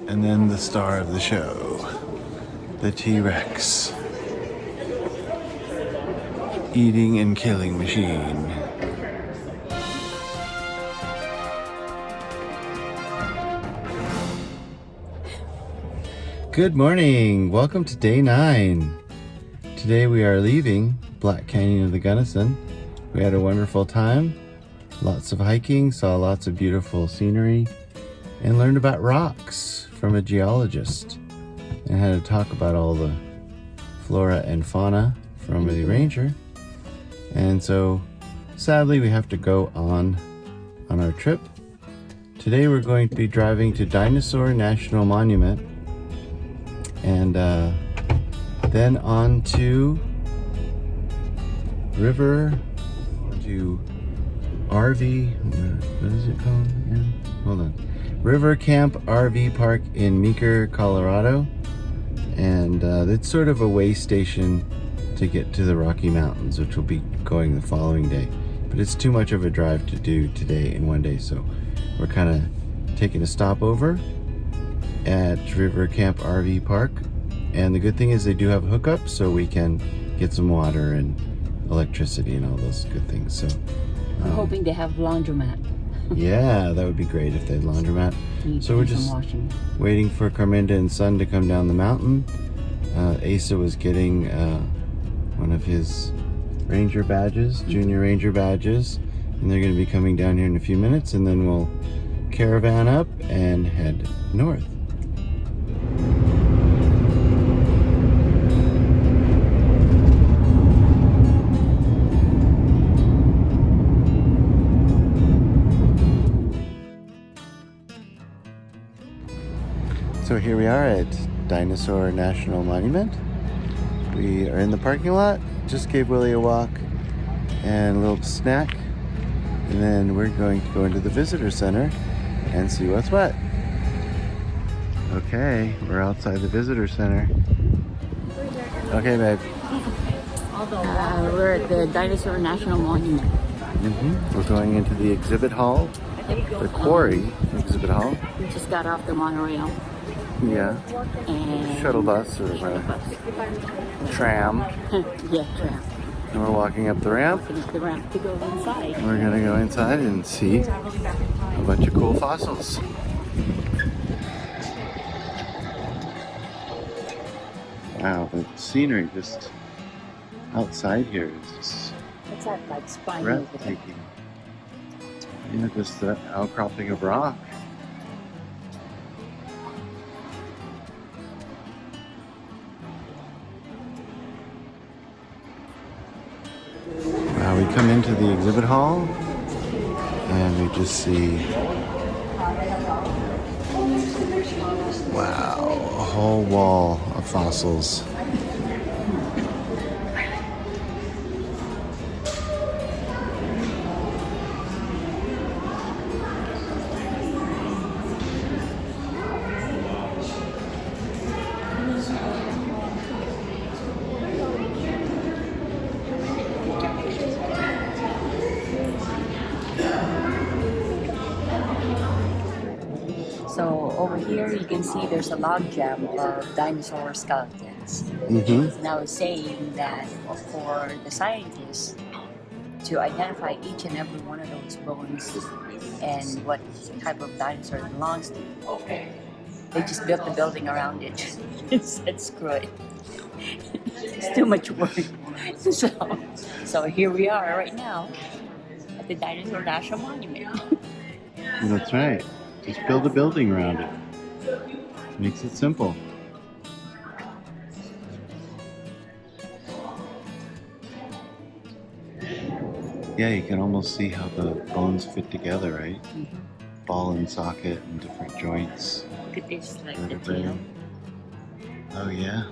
And then the star of the show, the T-Rex. Eating and killing machine. Good morning. Welcome to day 9. Today we are leaving Black Canyon of the Gunnison. We had a wonderful time. Lots of hiking, saw lots of beautiful scenery, and learned about rocks from a geologist. And had to talk about all the flora and fauna from a ranger. And so, sadly, we have to go on our trip. Today we're going to be driving to Dinosaur National Monument, and then on to RV, what is it called again? Hold on. River Camp RV Park in Meeker, Colorado. And it's sort of a way station to get to the Rocky Mountains, which will be going the following day. But it's too much of a drive to do today in one day, so we're kind of taking a stopover at River Camp RV Park. And the good thing is they do have hookups, so we can get some water and electricity and all those good things. So I'm hoping they have laundromat. Yeah, that would be great if they had laundromat. So we're just waiting for Carminda and Son to come down the mountain. Asa was getting one of his ranger badges, junior ranger badges, and they're going to be coming down here in a few minutes, and then we'll caravan up and head north. So here we are at Dinosaur National Monument. We are in the parking lot, just gave Willie a walk and a little snack, and then we're going to go into the visitor center and see what's what. Okay, we're outside the visitor center. Okay, babe. We're at the Dinosaur National Monument. We're going into the exhibit hall, the quarry exhibit hall. We just got off the monorail. Yeah. And Shuttle bus or tram. Yeah, tram. And we're walking up the ramp. Up the ramp to go inside. We're gonna go inside and see a bunch of cool fossils. Wow, the scenery just outside here is just What's that like spine? breathtaking. Yeah, just the outcropping of rock. We come into the exhibit hall and we just see, wow, a whole wall of fossils. So over here you can see there's a log jam of dinosaur skeletons. Now it's saying that for the scientists to identify each and every one of those bones and what type of dinosaur it belongs to, they just built the building around it. Said screw it. It's too much work. So here we are right now at the Dinosaur National Monument. That's right. Just build a building around it. Makes it simple. Yeah, you can almost see how the bones fit together, right? Ball and socket and different joints. Look at this, like the tail. Oh yeah.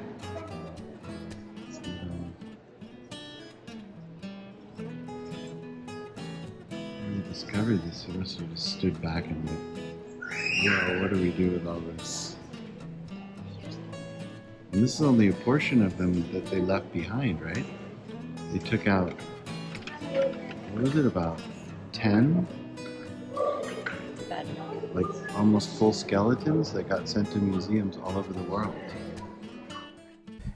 When we discovered this, we sort of stood back and went, "Whoa, what do we do with all this?" And this is only a portion of them that they left behind, right? They took out, what was it, about 10? Like almost full skeletons that got sent to museums all over the world.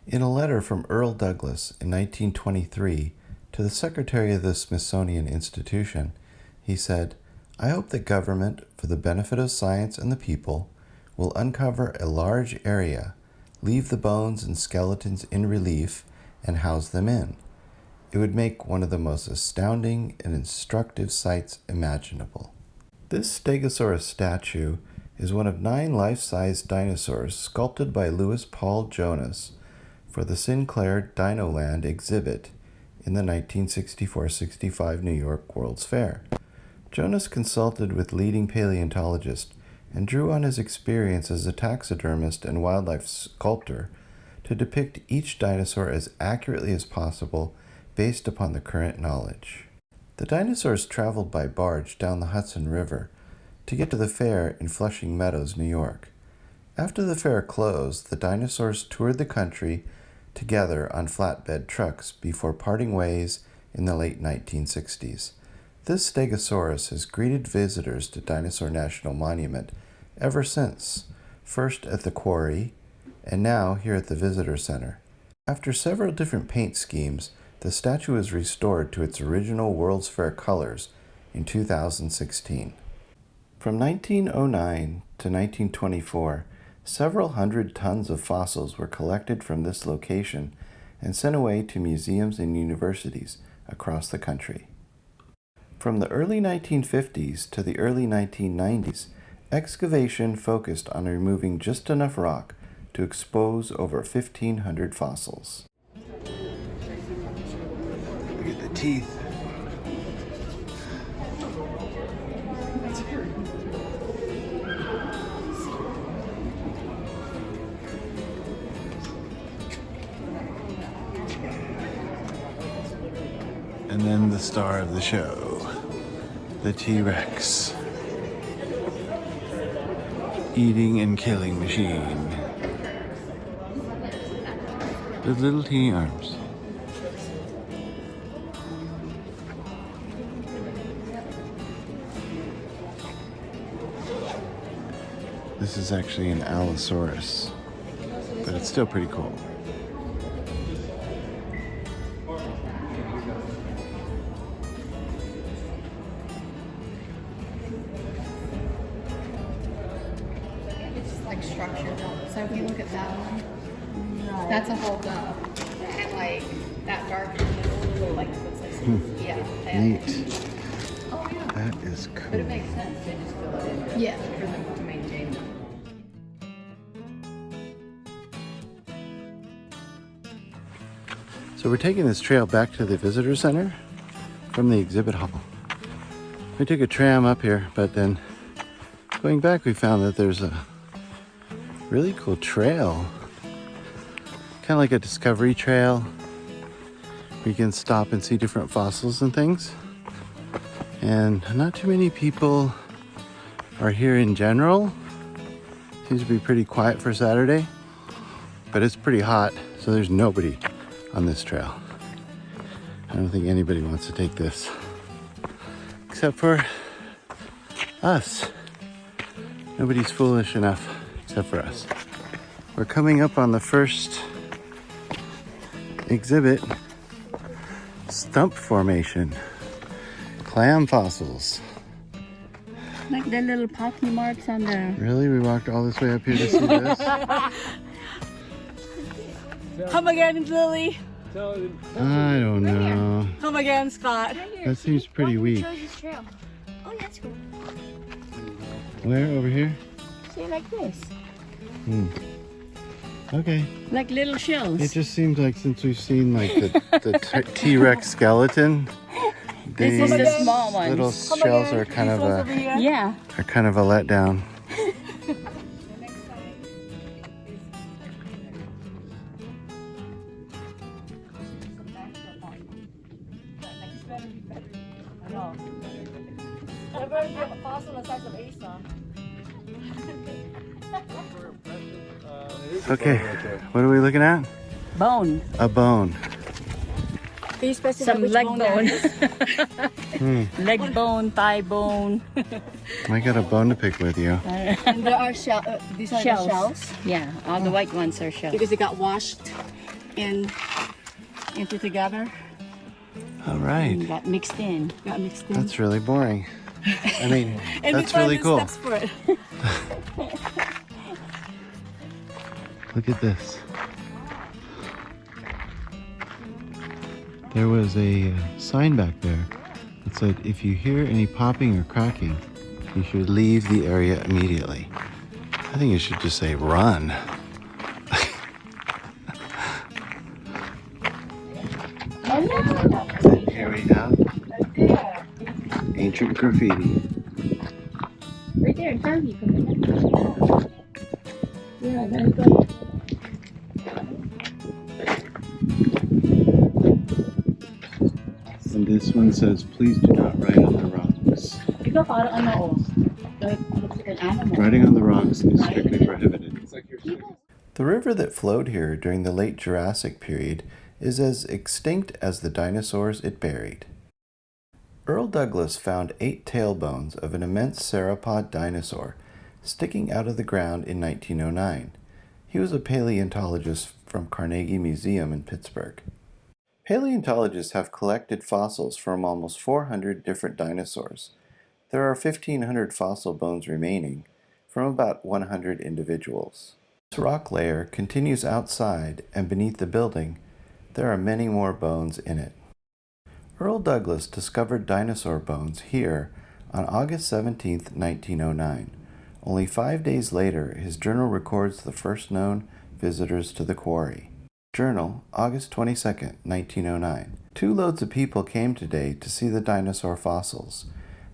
In a letter from Earl Douglas in 1923 to the Secretary of the Smithsonian Institution, he said, "I hope that government, for the benefit of science and the people, will uncover a large area, leave the bones and skeletons in relief, and house them in. It would make one of the most astounding and instructive sights imaginable." This Stegosaurus statue is one of 9 life-size dinosaurs sculpted by Louis Paul Jonas for the Sinclair Dinoland exhibit in the 1964-65 New York World's Fair. Jonas consulted with leading paleontologists and drew on his experience as a taxidermist and wildlife sculptor to depict each dinosaur as accurately as possible based upon the current knowledge. The dinosaurs traveled by barge down the Hudson River to get to the fair in Flushing Meadows, New York. After the fair closed, the dinosaurs toured the country together on flatbed trucks before parting ways in the late 1960s. This Stegosaurus has greeted visitors to Dinosaur National Monument ever since, first at the quarry and now here at the Visitor Center. After several different paint schemes, the statue was restored to its original World's Fair colors in 2016. From 1909 to 1924, several hundred tons of fossils were collected from this location and sent away to museums and universities across the country. From the early 1950s to the early 1990s, excavation focused on removing just enough rock to expose over 1,500 fossils. Look at the teeth. And then the star of the show, the T-Rex. Eating and killing machine. With little teeny arms. This is actually an Allosaurus, but it's still pretty cool. Like structure. So if you look at that one, that's a whole dome. And like that dark in the middle, like looks like yeah. Neat. Oh yeah. That is cool. But it makes sense. They just fill it in. Yeah. For them to maintain them. So we're taking this trail back to the visitor center from the exhibit hall. We took a tram up here, but then going back we found that there's a really cool trail, kind of like a discovery trail where you can stop and see different fossils and things. And not too many people are here in general. Seems to be pretty quiet for Saturday, but it's pretty hot, so there's nobody on this trail. I don't think anybody wants to take this except for us. Nobody's foolish enough except for us. We're coming up on the first exhibit, stump formation, clam fossils. Like the little pocky marks on the... Really? We walked all this way up here to see this? Come again, Lily. I don't know. Come again, Scott. That seems pretty weak. Oh, that's cool. Where? Over here? See, like this. Okay. Like little shells. It just seems like since we've seen like the T-Rex skeleton, This is the small ones. little shells are kind of a Yeah. letdown. Okay, what are we looking at? Bone. A bone. Can you specify some leg bone? Leg bone, thigh bone. I got a bone to pick with you. And there are these are the shells. Yeah, all the white ones are shells. Because they got washed into together. All right. And got mixed in. That's really boring. I mean, And that's really cool. Steps for it. Look at this. There was a sign back there that said, if you hear any popping or cracking, you should leave the area immediately. I think you should just say run. And here we have ancient graffiti. Right there in front of you. Yeah, there you go. And this one says, please do not write on the rocks. Ikaw parang ano, like an animal. Writing on the rocks is strictly prohibited. The river that flowed here during the late Jurassic period is as extinct as the dinosaurs it buried. Earl Douglas found 8 tailbones of an immense sauropod dinosaur sticking out of the ground in 1909. He was a paleontologist from Carnegie Museum in Pittsburgh. Paleontologists have collected fossils from almost 400 different dinosaurs. There are 1,500 fossil bones remaining from about 100 individuals. This rock layer continues outside, and beneath the building, there are many more bones in it. Earl Douglas discovered dinosaur bones here on August 17, 1909. Only 5 days later, his journal records the first known visitors to the quarry. Journal, August 22, 1909. 2 loads of people came today to see the dinosaur fossils.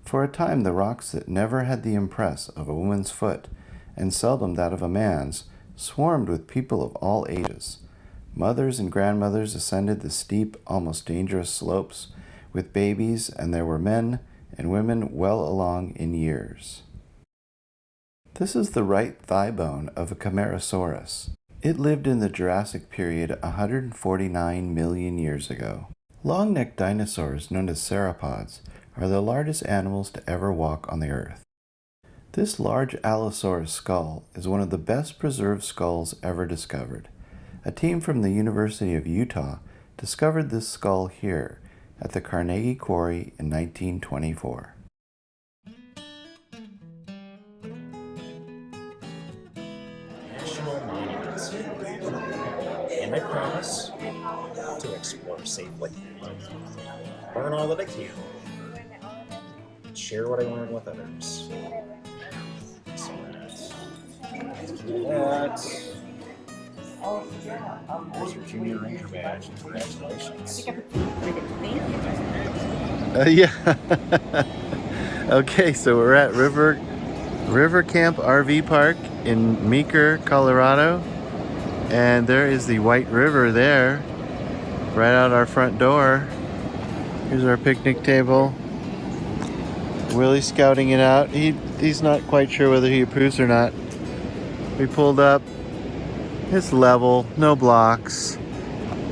For a time, the rocks that never had the impress of a woman's foot, and seldom that of a man's, swarmed with people of all ages. Mothers and grandmothers ascended the steep, almost dangerous slopes with babies, and there were men and women well along in years. This is the right thigh bone of a Camarasaurus. It lived in the Jurassic period 149 million years ago. Long-necked dinosaurs, known as sauropods, are the largest animals to ever walk on the earth. This large Allosaurus skull is one of the best preserved skulls ever discovered. A team from the University of Utah discovered this skull here at the Carnegie Quarry in 1924. National Monument. And I promise to explore safely. Learn all that I can. Share what I learn with others. So let's do that. There's your junior ranger badge. Congratulations. Yeah. Okay, so we're at River Camp RV Park in Meeker, Colorado. And there is the White River there, right out our front door. Here's our picnic table. Willie's scouting it out. He's not quite sure whether he approves or not. We pulled up. It's level, no blocks,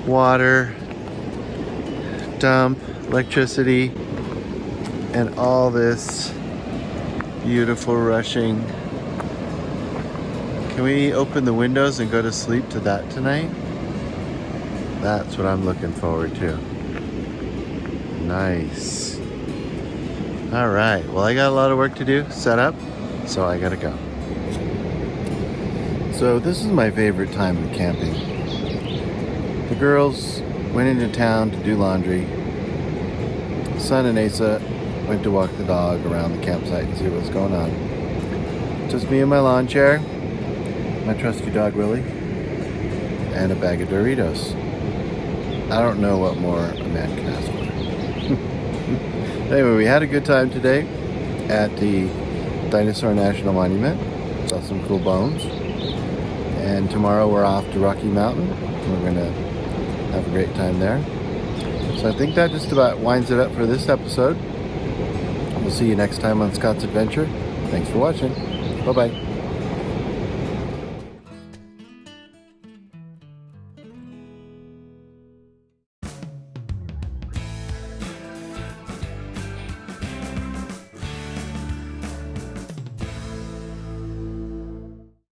water, dump, electricity, and all this beautiful rushing. Can we open the windows and go to sleep to that tonight? That's what I'm looking forward to. Nice. All right, well, I got a lot of work to do, set up, so I gotta go. So this is my favorite time of camping. The girls went into town to do laundry. Son and Asa went to walk the dog around the campsite and see what's going on. Just me and my lawn chair, my trusty dog Willie, and a bag of Doritos. I don't know what more a man can ask for. Anyway, we had a good time today at the Dinosaur National Monument. Saw some cool bones. And tomorrow we're off to Rocky Mountain. We're going to have a great time there. So I think that just about winds it up for this episode. We'll see you next time on Scott's Adventure. Thanks for watching. Bye-bye.